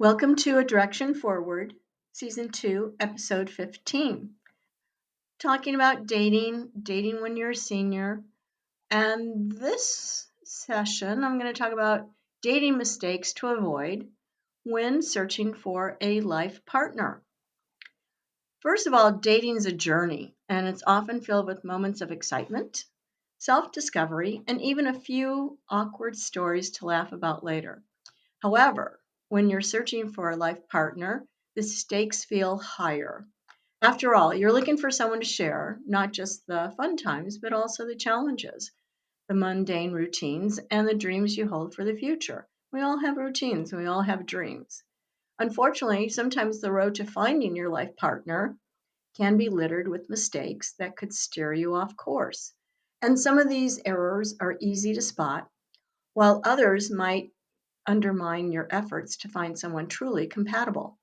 Welcome to A Direction Forward, Season 2, Episode 15. Talking about dating when you're a senior. And this session, I'm going to talk about dating mistakes to avoid when searching for a life partner. First of all, dating is a journey, and it's often filled with moments of excitement, self discovery, and even a few awkward stories to laugh about later. However, when you're searching for a life partner, the stakes feel higher. After all, you're looking for someone to share not just the fun times, but also the challenges, the mundane routines, and the dreams you hold for the future. We all have routines, we all have dreams. Unfortunately, sometimes the road to finding your life partner can be littered with mistakes that could steer you off course. And some of these errors are easy to spot, while others might undermine your efforts to find someone truly compatible.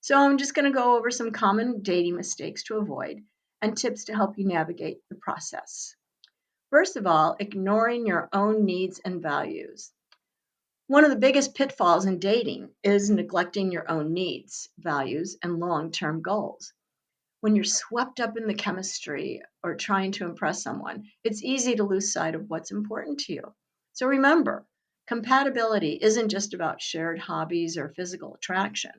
So, I'm just going to go over some common dating mistakes to avoid and tips to help you navigate the process. First of all, ignoring your own needs and values. One of the biggest pitfalls in dating is neglecting your own needs, values, and long term goals. When you're swept up in the chemistry or trying to impress someone, it's easy to lose sight of what's important to you. So remember, compatibility isn't just about shared hobbies or physical attraction.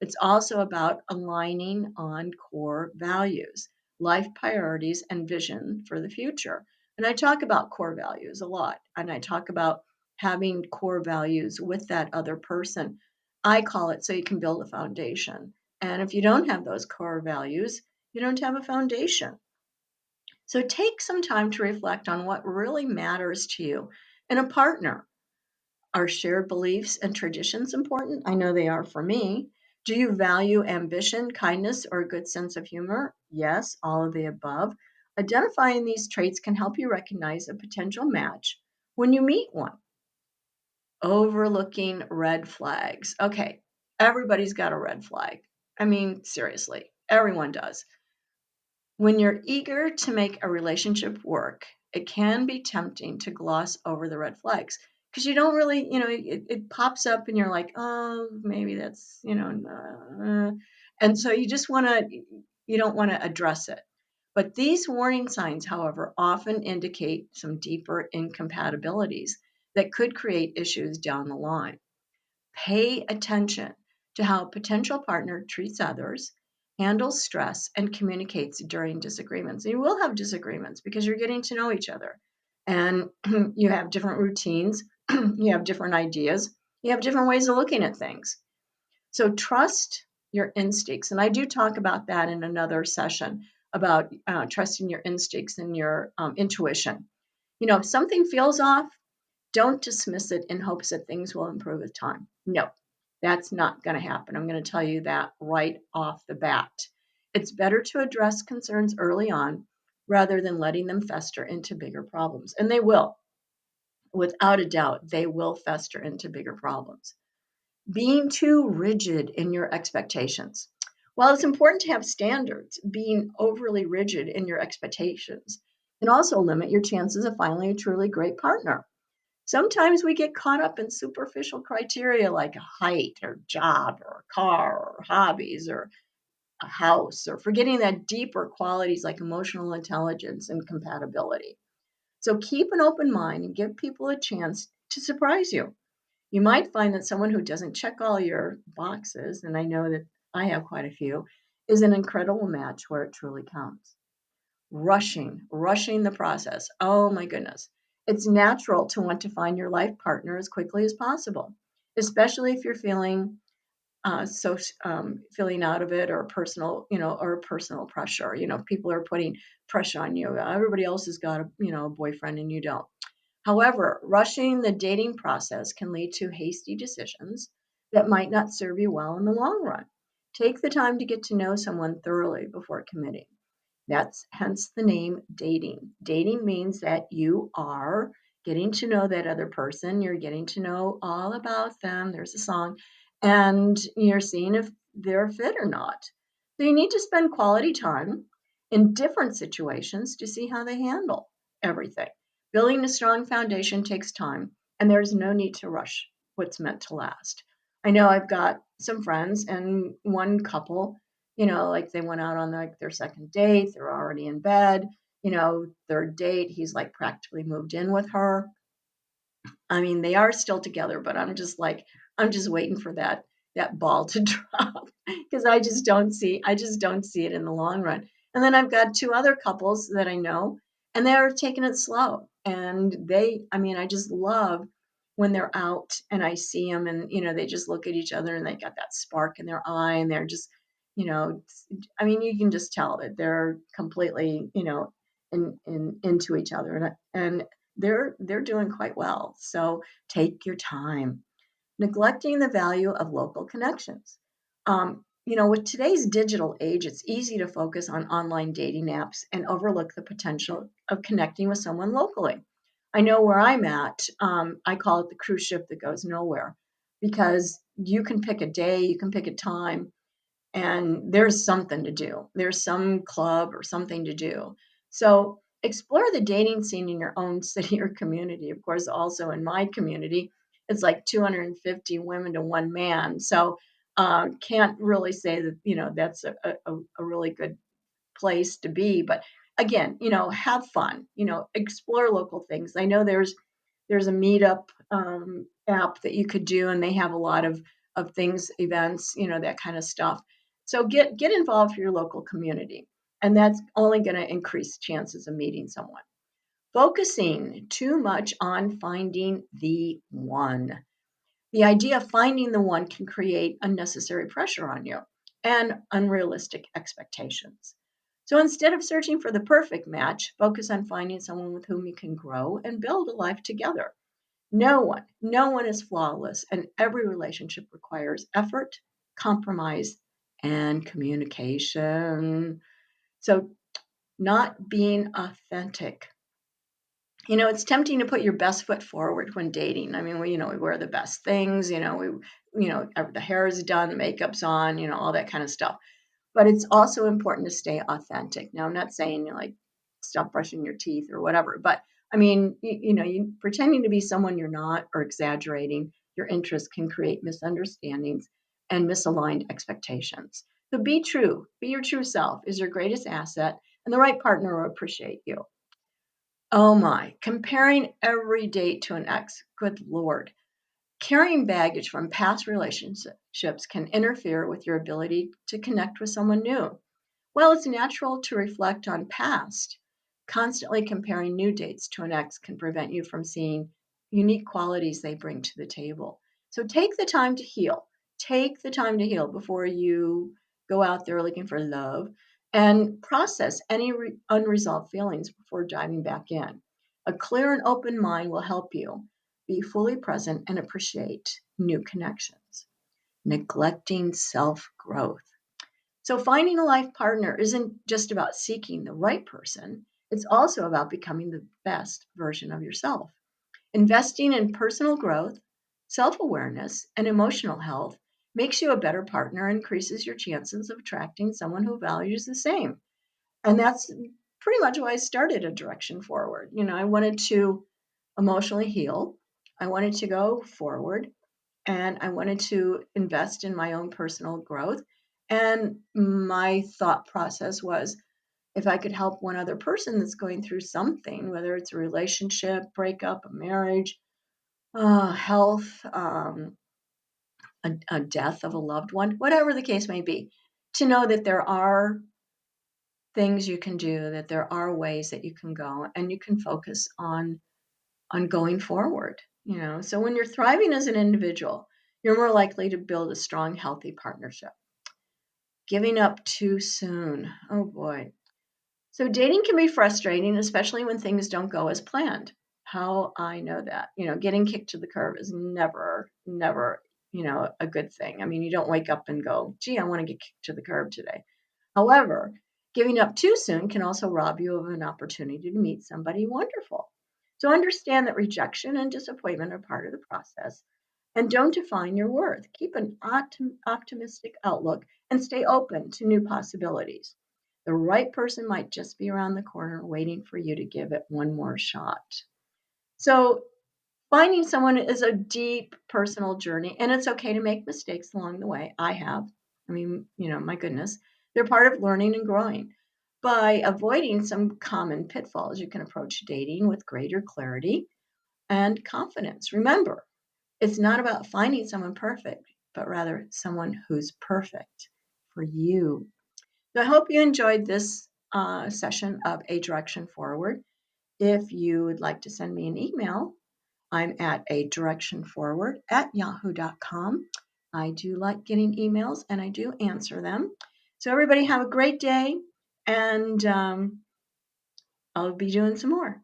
It's also about aligning on core values, life priorities, and vision for the future. And I talk about core values a lot, and I talk about having core values with that other person. I call it so you can build a foundation. And if you don't have those core values, you don't have a foundation. So take some time to reflect on what really matters to you in a partner. Are shared beliefs and traditions important? I know they are for me. Do you value ambition, kindness, or a good sense of humor? Yes, all of the above. Identifying these traits can help you recognize a potential match when you meet one. Overlooking red flags. Okay, everybody's got a red flag. I mean, seriously, everyone does. When you're eager to make a relationship work, it can be tempting to gloss over the red flags because you don't really, it pops up and you're like, oh, maybe that's, and so you don't want to address it. But these warning signs, however, often indicate some deeper incompatibilities that could create issues down the line. Pay attention to how a potential partner treats others, handles stress, and communicates during disagreements. And you will have disagreements because you're getting to know each other and you have different routines, you have different ideas, you have different ways of looking at things. So trust your instincts. And I do talk about that in another session about trusting your instincts and your intuition. If something feels off, don't dismiss it in hopes that things will improve with time. No, that's not going to happen. I'm going to tell you that right off the bat. It's better to address concerns early on rather than letting them fester into bigger problems. And they will. Without a doubt, they will fester into bigger problems. Being too rigid in your expectations. While it's important to have standards, being overly rigid in your expectations can also limit your chances of finding a truly great partner. Sometimes we get caught up in superficial criteria like height or job or car or hobbies or a house, or forgetting that deeper qualities like emotional intelligence and compatibility. So keep an open mind and give people a chance to surprise you. You might find that someone who doesn't check all your boxes, and I know that I have quite a few, is an incredible match where it truly counts. Rushing the process. Oh my goodness. It's natural to want to find your life partner as quickly as possible, especially if you're feeling out of it or personal pressure. People are putting pressure on you. Everybody else has got a boyfriend and you don't. However, rushing the dating process can lead to hasty decisions that might not serve you well in the long run. Take the time to get to know someone thoroughly before committing. That's hence the name dating. Dating means that you are getting to know that other person. You're getting to know all about them. There's a song. And you're seeing if they're fit or not. So you need to spend quality time in different situations to see how they handle everything. Building a strong foundation takes time, and there's no need to rush what's meant to last. I know I've got some friends, and one couple, you know, like they went out on like their second date, they're already in bed, you know, third date, he's like practically moved in with her. I mean, they are still together, but I'm just like, I'm just waiting for that ball to drop because I just don't see it in the long run. And then I've got two other couples that I know, and they're taking it slow. And I mean, I just love when they're out and I see them, and you know, they just look at each other and they got that spark in their eye, and they're just, you know, I mean, you can just tell that they're completely, you know, into each other, and they're doing quite well. So take your time. Neglecting the value of local connections. You know, with today's digital age, it's easy to focus on online dating apps and overlook the potential of connecting with someone locally. I know where I'm at. I call it the cruise ship that goes nowhere because you can pick a day, you can pick a time, and there's something to do. There's some club or something to do. So explore the dating scene in your own city or community. Of course, also in my community, it's like 250 women to one man. So can't really say that, you know, that's a really good place to be. But again, you know, have fun, you know, explore local things. I know there's a meetup app that you could do, and they have a lot of things, events, you know, that kind of stuff. So get involved for your local community, and that's only going to increase chances of meeting someone. Focusing too much on finding the one. The idea of finding the one can create unnecessary pressure on you and unrealistic expectations. So instead of searching for the perfect match, focus on finding someone with whom you can grow and build a life together. No one is flawless, and every relationship requires effort, compromise, and communication. So, not being authentic. You know, it's tempting to put your best foot forward when dating. I mean, we wear the best things, the hair is done, the makeup's on, you know, all that kind of stuff. But it's also important to stay authentic. Now, I'm not saying you like stop brushing your teeth or whatever, but I mean, you pretending to be someone you're not or exaggerating your interests can create misunderstandings and misaligned expectations. So be true, be your true self is your greatest asset, and the right partner will appreciate you. Oh my, comparing every date to an ex, good Lord. Carrying baggage from past relationships can interfere with your ability to connect with someone new. While it's natural to reflect on past, constantly comparing new dates to an ex can prevent you from seeing unique qualities they bring to the table. So take the time to heal. Take the time to heal before you go out there looking for love, and process any unresolved feelings before diving back in. A clear and open mind will help you be fully present and appreciate new connections. Neglecting self growth. So, finding a life partner isn't just about seeking the right person, it's also about becoming the best version of yourself. Investing in personal growth, self awareness, and emotional health makes you a better partner and increases your chances of attracting someone who values the same. And that's pretty much why I started A Direction Forward. You know, I wanted to emotionally heal, I wanted to go forward, and I wanted to invest in my own personal growth. And my thought process was if I could help one other person that's going through something, whether it's a relationship, breakup, a marriage, health, a death of a loved one, whatever the case may be, to know that there are things you can do, that there are ways that you can go, and you can focus on going forward. You know, so when you're thriving as an individual, you're more likely to build a strong, healthy partnership. Giving up too soon. Oh boy. So dating can be frustrating, especially when things don't go as planned. How I know that. You know, getting kicked to the curb is never, a good thing. I mean, you don't wake up and go, gee, I want to get kicked to the curb today. However, giving up too soon can also rob you of an opportunity to meet somebody wonderful. So understand that rejection and disappointment are part of the process, and don't define your worth. Keep an optimistic outlook and stay open to new possibilities. The right person might just be around the corner waiting for you to give it one more shot. So Finding someone is a deep personal journey, and it's okay to make mistakes along the way. I have. I mean, my goodness, they're part of learning and growing. By avoiding some common pitfalls, you can approach dating with greater clarity and confidence. Remember, it's not about finding someone perfect, but rather someone who's perfect for you. So I hope you enjoyed this session of A Direction Forward. If you would like to send me an email, I'm at adirectionforward@yahoo.com. I do like getting emails and I do answer them. So everybody have a great day, and I'll be doing some more.